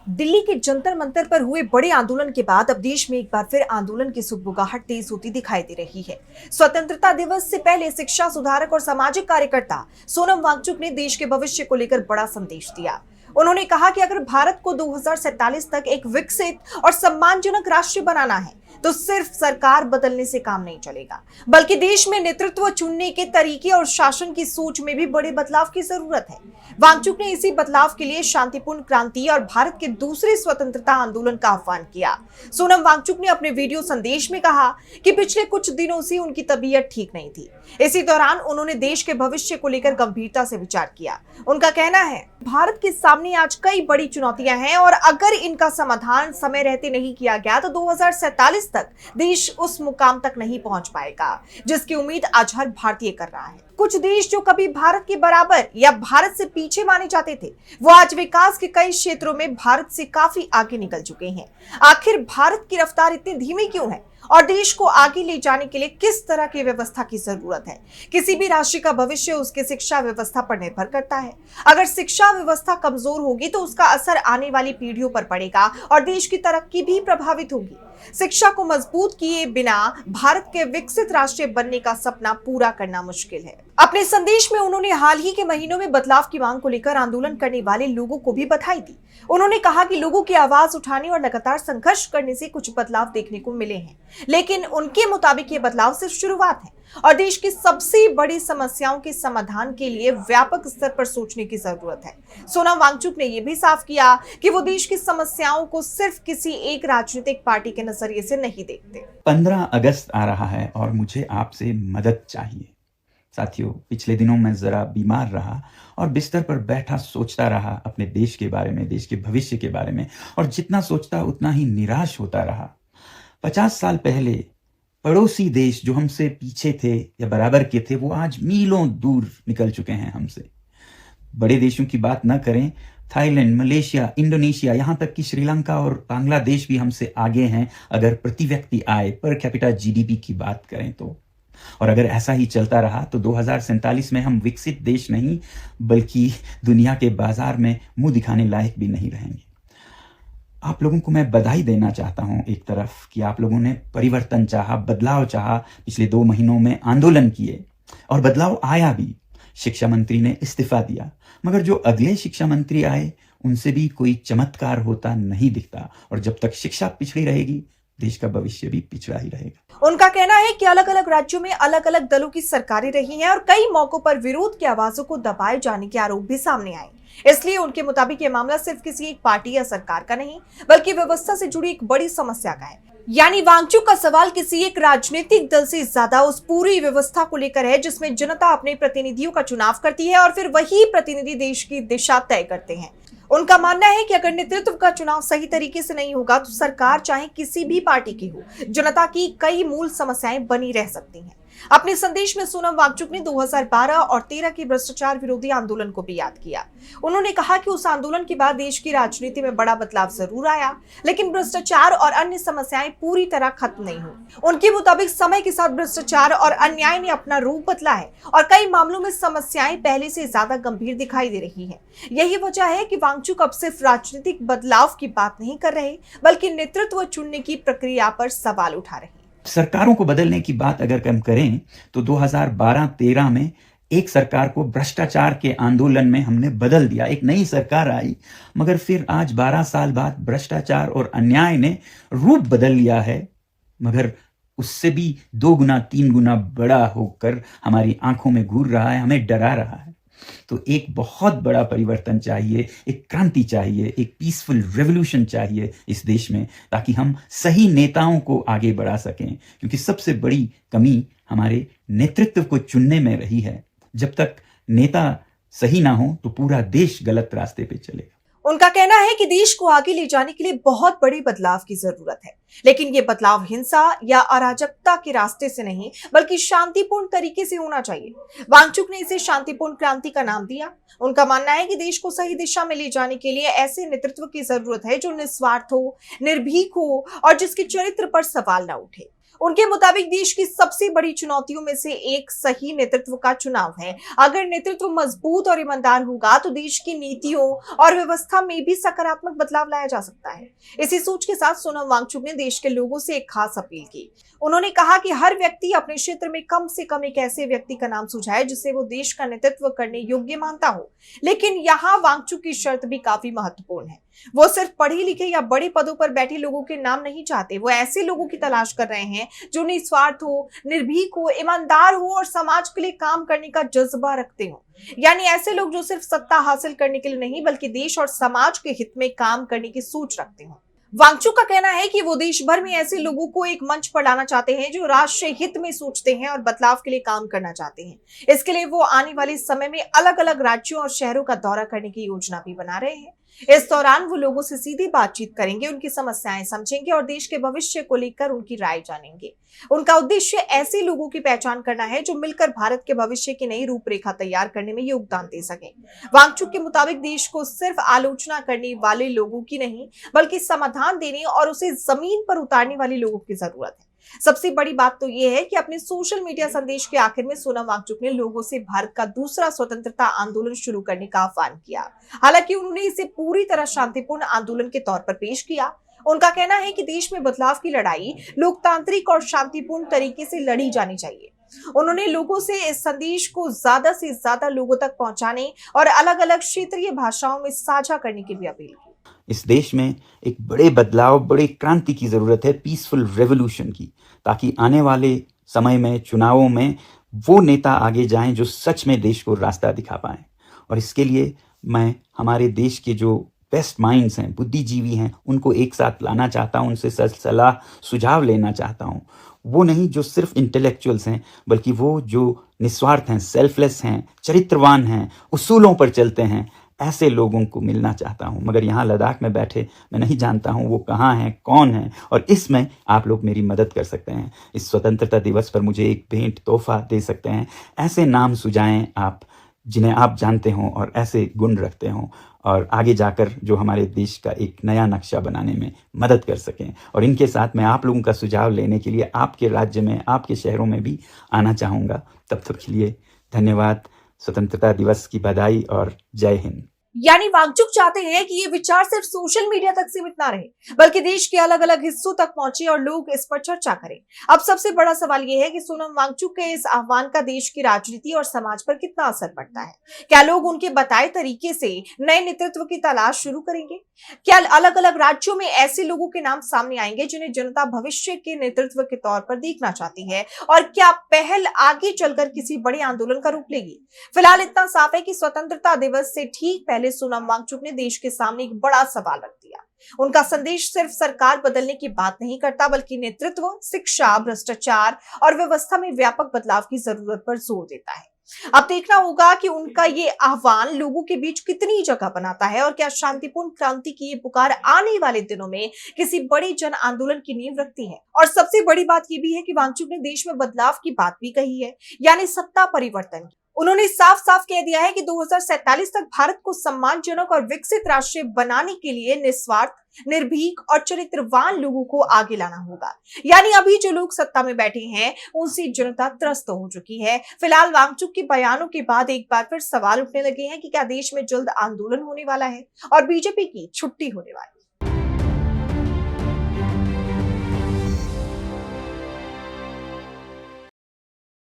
दिल्ली के जंतर मंतर पर हुए बड़े आंदोलन के बाद अब देश में एक बार फिर आंदोलन की सुगबुगाहट तेज होती दिखाई दे रही है। स्वतंत्रता दिवस से पहले शिक्षा सुधारक और सामाजिक कार्यकर्ता सोनम वांगचुक ने देश के भविष्य को लेकर बड़ा संदेश दिया। उन्होंने कहा कि अगर भारत को 2047 तक एक विकसित और सम्मानजनक राष्ट्र बनाना है तो सिर्फ सरकार बदलने से काम नहीं चलेगा, बल्कि देश में नेतृत्व चुनने के तरीके और शासन की सोच में भी बड़े बदलाव की जरूरत है। वांगचुक ने इसी बदलाव के लिए शांतिपूर्ण क्रांति और भारत के दूसरे स्वतंत्रता आंदोलन का आह्वान किया। सोनम वांगचुक ने अपने वीडियो संदेश में कहा कि पिछले कुछ दिनों से उनकी तबीयत ठीक नहीं थी। इसी दौरान उन्होंने देश के भविष्य को लेकर गंभीरता से विचार किया। उनका कहना है, भारत के सामने आज कई बड़ी चुनौतियां हैं और अगर इनका समाधान समय रहते नहीं किया गया तो 2047 तक देश उस मुकाम तक नहीं पहुंच पाएगा जिसकी उम्मीद आज हर भारतीय कर रहा है। कुछ देश जो कभी भारत के बराबर या भारत से पीछे माने जाते थे, वो आज विकास के कई क्षेत्रों में भारत से काफी आगे निकल चुके हैं। आखिर भारत की रफ्तार इतनी धीमी क्यों है और देश को आगे ले जाने के लिए किस तरह की व्यवस्था की जरूरत है? किसी भी राष्ट्र का भविष्य उसके शिक्षा व्यवस्था पर निर्भर करता है। अगर शिक्षा व्यवस्था कमजोर होगी तो उसका असर आने वाली पीढ़ियों पर पड़ेगा और देश की तरक्की भी प्रभावित होगी। शिक्षा को मजबूत किए बिना भारत के विकसित राष्ट्र बनने का सपना पूरा करना मुश्किल है। अपने संदेश में उन्होंने हाल ही के महीनों में बदलाव की मांग को लेकर आंदोलन करने वाले लोगों को भी बधाई दी। उन्होंने कहा कि लोगों की आवाज उठाने और लगातार संघर्ष करने से कुछ बदलाव देखने को मिले हैं, लेकिन उनके मुताबिक ये बदलाव सिर्फ शुरुआत है और देश की सबसे बड़ी समस्याओं के समाधान के लिए व्यापक स्तर पर सोचने की जरूरत है। सोनम वांगचुक ने यह भी साफ किया कि वो देश की समस्याओं को सिर्फ किसी एक राजनीतिक पार्टी के नजरिए से नहीं देखते। 15 अगस्त आ रहा है और मुझे आपसे मदद चाहिए। साथियों, पिछले दिनों मैं जरा बीमार रहा और बिस्तर पर बैठा सोचता रहा अपने देश के बारे में, देश के भविष्य के बारे में, और जितना सोचता उतना ही निराश होता रहा। 50 साल पहले पड़ोसी देश जो हमसे पीछे थे या बराबर के थे, वो आज मीलों दूर निकल चुके हैं हमसे। बड़े देशों की बात न करें, थाईलैंड, मलेशिया, इंडोनेशिया, यहाँ तक कि श्रीलंका और बांग्लादेश भी हमसे आगे हैं अगर प्रति व्यक्ति आय, पर कैपिटा जीडीपी की बात करें तो। और अगर ऐसा ही चलता रहा तो 2047 में हम विकसित देश नहीं बल्कि दुनिया के बाजार में मुंह दिखाने लायक भी नहीं रहेंगे। आप लोगों को मैं बधाई देना चाहता हूं एक तरफ कि आप लोगों ने परिवर्तन चाहा, बदलाव चाहा, पिछले 2 महीनों में आंदोलन किए और बदलाव आया भी। शिक्षा मंत्री ने इस्तीफा दिया, मगर जो अगले शिक्षा मंत्री आए उनसे भी कोई चमत्कार होता नहीं दिखता, और जब तक शिक्षा पिछड़ी रहेगी देश का भविष्य भी पिछड़ा ही रहेगा। उनका कहना है कि अलग अलग राज्यों में अलग अलग दलों की सरकारें रही हैं और कई मौकों पर विरोध की आवाजों को दबाए जाने के आरोप भी सामने आए। इसलिए उनके मुताबिक ये मामला सिर्फ किसी एक पार्टी या सरकार का नहीं बल्कि व्यवस्था से जुड़ी एक बड़ी समस्या का है। यानी वांगचुक का सवाल किसी एक राजनीतिक दल से ज्यादा उस पूरी व्यवस्था को लेकर है जिसमें जनता अपने प्रतिनिधियों का चुनाव करती है और फिर वही प्रतिनिधि देश की दिशा तय करते हैं। उनका मानना है कि अगर नेतृत्व का चुनाव सही तरीके से नहीं होगा तो सरकार चाहे किसी भी पार्टी की हो, जनता की कई मूल समस्याएं बनी रह सकती हैं। अपने संदेश में सोनम वांगचुक ने 2012 और 13 के भ्रष्टाचार विरोधी आंदोलन को भी याद किया। उन्होंने कहा कि उस आंदोलन के बाद देश की राजनीति में बड़ा बदलाव जरूर आया, लेकिन भ्रष्टाचार और अन्य समस्याएं पूरी तरह खत्म नहीं हुई। उनके मुताबिक समय के साथ भ्रष्टाचार और अन्याय ने अपना रूप बदला है और कई मामलों में समस्याएं पहले से ज्यादा गंभीर दिखाई दे रही है। यही वजह है कि वांगचुक अब सिर्फ राजनीतिक बदलाव की बात नहीं कर रहे बल्कि नेतृत्व चुनने की प्रक्रिया पर सवाल उठा रहे हैं। सरकारों को बदलने की बात अगर हम करें तो 2012-13 में एक सरकार को भ्रष्टाचार के आंदोलन में हमने बदल दिया, एक नई सरकार आई, मगर फिर आज 12 साल बाद भ्रष्टाचार और अन्याय ने रूप बदल लिया है, मगर उससे भी 2 गुना 3 गुना बड़ा होकर हमारी आंखों में घूर रहा है, हमें डरा रहा है। तो एक बहुत बड़ा परिवर्तन चाहिए, एक क्रांति चाहिए, एक पीसफुल रेवोल्यूशन चाहिए इस देश में, ताकि हम सही नेताओं को आगे बढ़ा सकें, क्योंकि सबसे बड़ी कमी हमारे नेतृत्व को चुनने में रही है। जब तक नेता सही ना हो तो पूरा देश गलत रास्ते पे चलेगा। उनका कहना है कि देश को आगे ले जाने के लिए बहुत बड़े बदलाव की जरूरत है, लेकिन ये बदलाव हिंसा या अराजकता के रास्ते से नहीं बल्कि शांतिपूर्ण तरीके से होना चाहिए। वांगचुक ने इसे शांतिपूर्ण क्रांति का नाम दिया। उनका मानना है कि देश को सही दिशा में ले जाने के लिए ऐसे नेतृत्व की जरूरत है जो निस्वार्थ हो, निर्भीक हो और जिसके चरित्र पर सवाल न उठे। उनके मुताबिक देश की सबसे बड़ी चुनौतियों में से एक सही नेतृत्व का चुनाव है। अगर नेतृत्व मजबूत और ईमानदार होगा तो देश की नीतियों और व्यवस्था में भी सकारात्मक बदलाव लाया जा सकता है। इसी सोच के साथ सोनम वांगचुक ने देश के लोगों से एक खास अपील की। उन्होंने कहा कि हर व्यक्ति अपने क्षेत्र में कम से कम एक ऐसे व्यक्ति का नाम सुझाए जिसे वो देश का नेतृत्व करने योग्य मानता हो। लेकिन यहाँ वांगचुक की शर्त भी काफी महत्वपूर्ण है। वो सिर्फ पढ़े लिखे या बड़े पदों पर बैठे लोगों के नाम नहीं चाहते, वो ऐसे लोगों की तलाश कर रहे हैं जो निस्वार्थ हो, निर्भीक हो, ईमानदार हो और समाज के लिए काम करने का जज्बा रखते हो। यानी ऐसे लोग जो सिर्फ सत्ता हासिल करने के लिए नहीं बल्कि देश और समाज के हित में काम करने की सोच रखते हो। वांगचुक का कहना है कि वो देश भर में ऐसे लोगों को एक मंच पर लाना चाहते हैं जो राष्ट्रीय हित में सोचते हैं और बदलाव के लिए काम करना चाहते हैं। इसके लिए वो आने वाले समय में अलग अलग राज्यों और शहरों का दौरा करने की योजना भी बना रहे हैं। इस दौरान वो लोगों से सीधी बातचीत करेंगे, उनकी समस्याएं समझेंगे और देश के भविष्य को लेकर उनकी राय जानेंगे। उनका उद्देश्य ऐसे लोगों की पहचान करना है जो मिलकर भारत के भविष्य की नई रूपरेखा तैयार करने में योगदान दे सके। वांगचुक के मुताबिक देश को सिर्फ आलोचना करने वाले लोगों की नहीं बल्कि समाधान देने और उसे जमीन पर उतारने वाले लोगों की जरूरत है। सबसे बड़ी बात तो यह है कि अपने सोशल मीडिया संदेश के आखिर में सोनम वांगचुक ने लोगों से भारत का दूसरा स्वतंत्रता आंदोलन शुरू करने का आह्वान किया। हालांकि उन्होंने इसे पूरी तरह शांतिपूर्ण आंदोलन के तौर पर पेश किया। उनका कहना है कि देश में बदलाव की लड़ाई लोकतांत्रिक और शांतिपूर्ण तरीके से लड़ी जानी चाहिए। उन्होंने लोगों से इस संदेश को ज्यादा से ज्यादा लोगों तक पहुंचाने और अलग अलग क्षेत्रीय भाषाओं में साझा करने की भी अपील की। इस देश में एक बड़े बदलाव, बड़े क्रांति की ज़रूरत है, पीसफुल रेवोल्यूशन की, ताकि आने वाले समय में चुनावों में वो नेता आगे जाएं जो सच में देश को रास्ता दिखा पाएं। और इसके लिए मैं हमारे देश के जो बेस्ट माइंड्स हैं, बुद्धिजीवी हैं, उनको एक साथ लाना चाहता हूं, उनसे सलाह सुझाव लेना चाहता हूं। वो नहीं जो सिर्फ इंटेलेक्चुअल्स हैं बल्कि वो जो निस्वार्थ हैं, सेल्फलेस हैं, चरित्रवान हैं, उसूलों पर चलते हैं, ऐसे लोगों को मिलना चाहता हूं। मगर यहाँ लद्दाख में बैठे मैं नहीं जानता हूं वो कहाँ हैं, कौन हैं, और इसमें आप लोग मेरी मदद कर सकते हैं। इस स्वतंत्रता दिवस पर मुझे एक भेंट तोहफा दे सकते हैं। ऐसे नाम सुझाएं आप जिन्हें आप जानते हों और ऐसे गुण रखते हों और आगे जाकर जो हमारे देश का एक नया नक्शा बनाने में मदद कर सकें। और इनके साथ मैं आप लोगों का सुझाव लेने के लिए आपके राज्य में, आपके शहरों में भी आना चाहूँगा। तब तक के लिए धन्यवाद। स्वतंत्रता दिवस की बधाई और जय हिंद। यानी वांगचुक चाहते हैं कि ये विचार सिर्फ सोशल मीडिया तक सीमित ना रहे बल्कि देश के अलग अलग हिस्सों तक पहुंचे और लोग इस पर चर्चा करें। अब सबसे बड़ा सवाल ये है कि सोनम वांगचुक के इस आह्वान का देश की राजनीति और समाज पर कितना असर पड़ता है। क्या लोग उनके बताए तरीके से नए नेतृत्व की तलाश शुरू करेंगे? क्या अलग अलग राज्यों में ऐसे लोगों के नाम सामने आएंगे जिन्हें जनता भविष्य के नेतृत्व के तौर पर देखना चाहती है? और क्या पहल आगे चलकर किसी बड़े आंदोलन का रूप लेगी? फिलहाल इतना साफ है कि स्वतंत्रता दिवस से ठीक पहले सोनम वांगचुक ने देश के सामने एक बड़ा सवाल रख दिया। उनका संदेश सिर्फ सरकार बदलने की बात नहीं करता बल्कि नेतृत्व, शिक्षा, भ्रष्टाचार और व्यवस्था में व्यापक बदलाव की जरूरत पर जोर देता है। अब देखना होगा कि उनका ये आह्वान लोगों के बीच कितनी जगह बनाता है और क्या शांतिपूर्ण क्रांति की ये पुकार आने वाले दिनों में किसी बड़े जन आंदोलन की नींव रखती है। और सबसे बड़ी बात ये भी है कि वांगचुक ने देश में बदलाव की बात भी कही है, यानी सत्ता परिवर्तन की। उन्होंने साफ साफ कह दिया है कि 2047 तक भारत को सम्मानजनक और विकसित राष्ट्र बनाने के लिए निस्वार्थ, निर्भीक और चरित्रवान लोगों को आगे लाना होगा। यानी अभी जो लोग सत्ता में बैठे हैं उनसे जनता त्रस्त हो चुकी है। फिलहाल वांगचुक के बयानों के बाद एक बार फिर सवाल उठने लगे हैं कि क्या देश में जल्द आंदोलन होने वाला है और बीजेपी की छुट्टी होने वाली है।